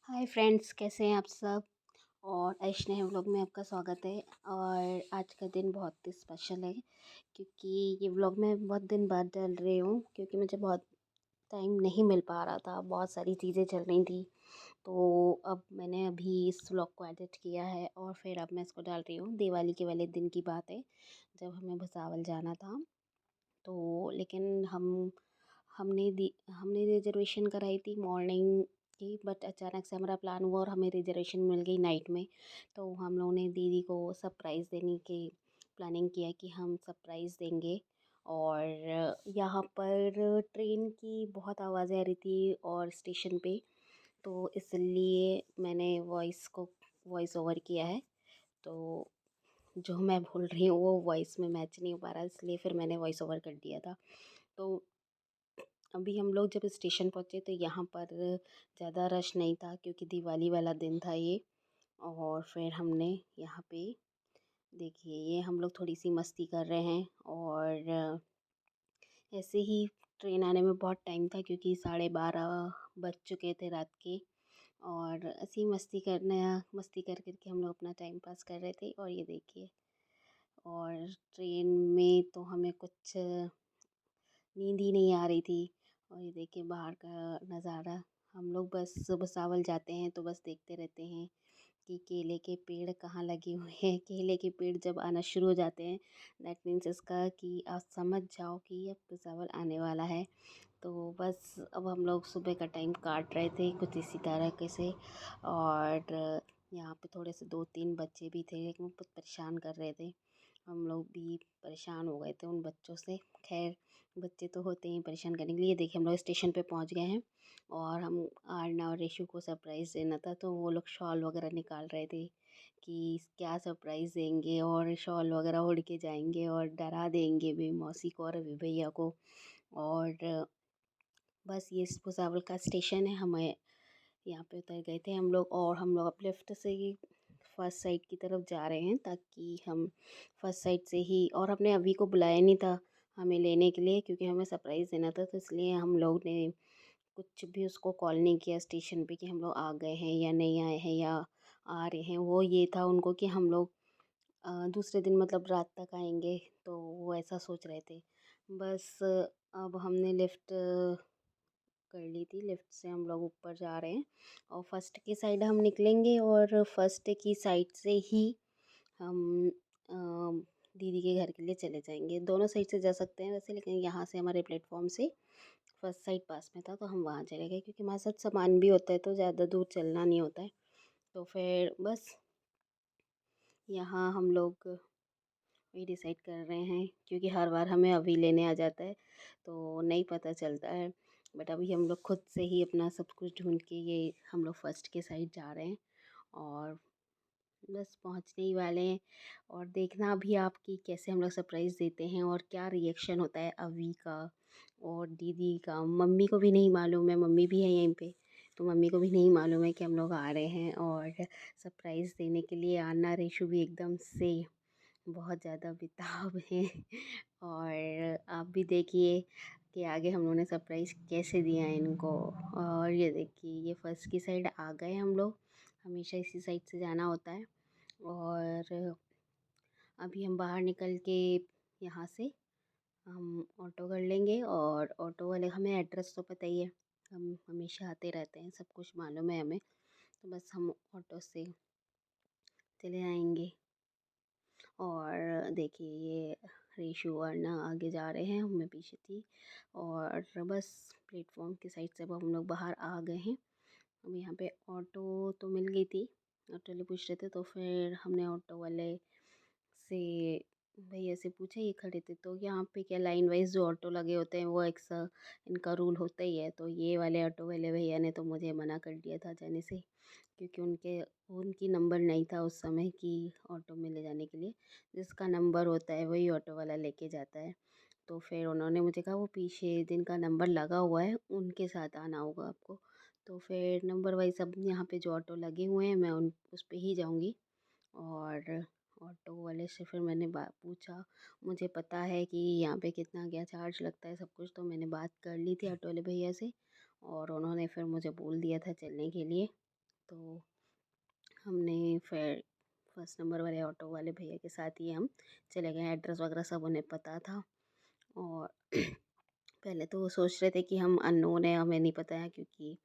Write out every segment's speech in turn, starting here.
Hi friends, कैसे हैं आप सब। और ऐशने व्लॉग में आपका स्वागत है। और आज का दिन बहुत ही स्पेशल है क्योंकि ये व्लॉग मैं बहुत दिन बाद डाल रही हूँ क्योंकि मुझे बहुत टाइम नहीं मिल पा रहा था, बहुत सारी चीज़ें चल रही थी। तो अब मैंने अभी इस व्लॉग को एडिट किया है और फिर अब मैं इसको डाल रही हूँ। दिवाली के वाले दिन की बात है जब हमें भुसावल जाना था। तो लेकिन हमने रिजर्वेशन कराई थी मॉर्निंग की, बट अचानक से हमारा प्लान हुआ और हमें रिजर्वेशन मिल गई नाइट में। तो हम लोगों ने दीदी को सरप्राइज़ देने की प्लानिंग किया कि हम सरप्राइज़ देंगे। और यहाँ पर ट्रेन की बहुत आवाज़ें आ रही थी और स्टेशन पे, तो इसलिए मैंने वॉइस ओवर किया है। तो जो मैं बोल रही हूँ वो वॉइस में मैच नहीं हो पा रहा, इसलिए फिर मैंने वॉइस ओवर कर दिया था। तो अभी हम लोग जब स्टेशन पहुँचे तो यहाँ पर ज़्यादा रश नहीं था क्योंकि दिवाली वाला दिन था ये। और फिर हमने यहाँ पे देखिए, ये हम लोग थोड़ी सी मस्ती कर रहे हैं। और ऐसे ही ट्रेन आने में बहुत टाइम था क्योंकि 12:30 बज चुके थे रात के। और ऐसे ही मस्ती कर करके हम लोग अपना टाइम पास कर रहे थे। और ये देखिए, और ट्रेन में तो हमें कुछ नींद ही नहीं आ रही थी। और ये देखिए बाहर का नज़ारा। हम लोग बस भुसावल जाते हैं तो बस देखते रहते हैं कि केले के पेड़ कहाँ लगे हुए हैं। केले के पेड़ जब आना शुरू हो जाते हैं, दैट मीन्स इसका कि आप समझ जाओ कि अब भुसावल आने वाला है। तो बस अब हम लोग सुबह का टाइम काट रहे थे कुछ इसी तरीके से। और यहाँ पे थोड़े से 2-3 बच्चे भी थे लेकिन वो बहुत परेशान कर रहे थे। हम लोग भी परेशान हो गए थे उन बच्चों से। खैर, बच्चे तो होते ही परेशान करने के लिए। देखिए हम लोग स्टेशन पे पहुंच गए हैं और हम आरना और रेशु को सरप्राइज़ देना था, तो वो लोग शॉल वगैरह निकाल रहे थे कि क्या सरप्राइज़ देंगे। और शॉल वगैरह ओढ़ के जाएंगे और डरा देंगे भी मौसी को और अभी भैया को। और बस ये भुसावल का स्टेशन है। हमें यहाँ पे उतर गए थे हम लोग और हम लोग अब लेफ्ट से ही फर्स्ट साइड की तरफ जा रहे हैं ताकि हम फर्स्ट साइड से ही। और हमने अभी को बुलाया नहीं था हमें लेने के लिए क्योंकि हमें सरप्राइज़ देना था, तो इसलिए हम लोग ने कुछ भी उसको कॉल नहीं किया स्टेशन पे कि हम लोग आ गए हैं या नहीं आए हैं या आ रहे हैं। वो ये था उनको कि हम लोग दूसरे दिन मतलब रात तक आएंगे, तो वो ऐसा सोच रहे थे। बस अब हमने लिफ्ट कर ली थी। लिफ्ट से हम लोग ऊपर जा रहे हैं और फर्स्ट की साइड हम निकलेंगे और फर्स्ट की साइड से ही हम दीदी के घर के लिए चले जाएंगे। दोनों साइड से जा सकते हैं वैसे, लेकिन यहाँ से हमारे प्लेटफॉर्म से फर्स्ट साइड पास में था तो हम वहाँ चले गए क्योंकि हमारे साथ सामान भी होता है तो ज़्यादा दूर चलना नहीं होता है। तो फिर बस यहाँ हम लोग वही डिसाइड कर रहे हैं क्योंकि हर बार हमें अभी लेने आ जाता है तो नहीं पता चलता है। बट अभी हम लोग खुद से ही अपना सब कुछ ढूंढ के ये हम लोग फर्स्ट के साइड जा रहे हैं और बस पहुंचने ही वाले हैं। और देखना अभी आप कि कैसे हम लोग सरप्राइज़ देते हैं और क्या रिएक्शन होता है अवी का और दीदी का। मम्मी को भी नहीं मालूम है, मम्मी भी है यहीं पे, तो मम्मी को भी नहीं मालूम है कि हम लोग आ रहे हैं और सरप्राइज़ देने के लिए। आना रेशु भी एकदम से बहुत ज़्यादा बेताब हैं। और आप भी देखिए कि आगे हम लोगों ने सरप्राइज़ कैसे दिया है इनको। और ये देखिए, ये फर्स्ट की साइड आ गए हम लोग। हमेशा इसी साइड से जाना होता है। और अभी हम बाहर निकल के यहाँ से हम ऑटो कर लेंगे और ऑटो वाले, हमें एड्रेस तो पता ही है, हम हमेशा आते रहते हैं, सब कुछ मालूम है हमें। तो बस हम ऑटो से चले आएंगे। और देखिए, ये रेशु वरना आगे जा रहे हैं, मैं पीछे थी। और बस प्लेटफॉर्म की साइड से अब हम लोग बाहर आ गए हैं। अब यहाँ पे ऑटो तो मिल गई थी, ऑटो वाले पूछ रहे थे तो फिर हमने ऑटो वाले से भैया से पूछा, ये खड़े थे तो यहाँ पे क्या लाइन वाइज जो ऑटो लगे होते हैं वो एक सा इनका रूल होता ही है। तो ये वाले ऑटो वाले भैया ने तो मुझे मना कर दिया था जाने से क्योंकि उनकी नंबर नहीं था उस समय कि ऑटो में ले जाने के लिए। जिसका नंबर होता है वही ऑटो वाला लेके जाता है। तो फिर उन्होंने मुझे कहा वो पीछे जिनका नंबर लगा हुआ है उनके साथ आना होगा आपको। तो फिर नंबर वाइज अब यहाँ पे जो ऑटो लगे हुए हैं मैं उन उस पे ही जाऊँगी। और ऑटो वाले से फिर मैंने पूछा, मुझे पता है कि यहाँ पे कितना क्या चार्ज लगता है सब कुछ, तो मैंने बात कर ली थी ऑटो वाले भैया से और उन्होंने फिर मुझे बोल दिया था चलने के लिए। तो हमने फिर फर्स्ट नंबर वाले ऑटो वाले भैया के साथ ही हम चले गए। एड्रेस वगैरह सब उन्हें पता था। और पहले तो वो सोच रहे थे कि हम अननोन है, हमें नहीं पता है, क्योंकि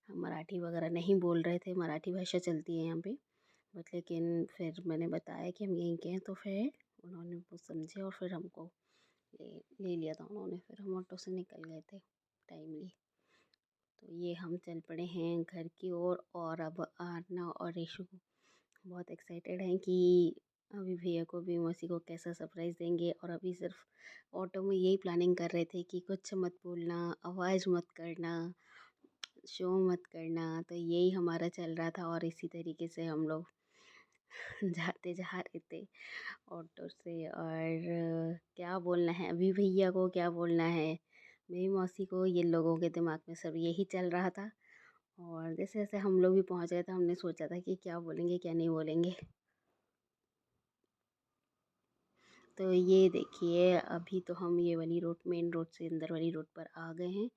हम मराठी वगैरह नहीं बोल रहे थे। मराठी भाषा चलती है यहाँ पे, बट लेकिन फिर मैंने बताया कि हम यहीं के हैं, तो फिर उन्होंने वो समझे और फिर हमको ले ले लिया था उन्होंने। फिर हम ऑटो से निकल गए थे टाइमली। तो ये हम चल पड़े हैं घर की ओर। और अब आरना और ऋषु बहुत एक्साइटेड हैं कि अभी भैया को भी मौसी को कैसा सरप्राइज़ देंगे। और अभी सिर्फ ऑटो में यही प्लानिंग कर रहे थे कि कुछ मत बोलना, आवाज़ मत करना, शो मत करना। तो यही हमारा चल रहा था और इसी तरीके से हम लोग जाते जा रहे थे ऑटो से। और क्या बोलना है अभी भैया को, क्या बोलना है मेरी मौसी को, ये लोगों के दिमाग में सब यही चल रहा था। और जैसे जैसे हम लोग भी पहुंच गए थे, हमने सोचा था कि क्या बोलेंगे क्या नहीं बोलेंगे। तो ये देखिए, अभी तो हम ये वाली रोड, मेन रोड से अंदर वाली रोड पर आ गए हैं।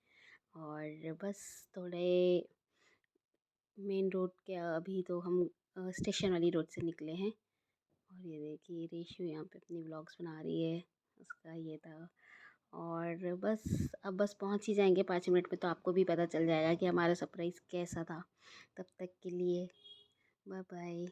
और बस थोड़े मेन रोड के अभी तो हम स्टेशन वाली रोड से निकले हैं। और ये देखिए रेशु यहाँ पे अपनी व्लॉग्स बना रही है, उसका ये था। और बस अब बस पहुँच ही जाएंगे 5 मिनट में, तो आपको भी पता चल जाएगा कि हमारा सरप्राइज़ कैसा था। तब तक के लिए बाय बाय।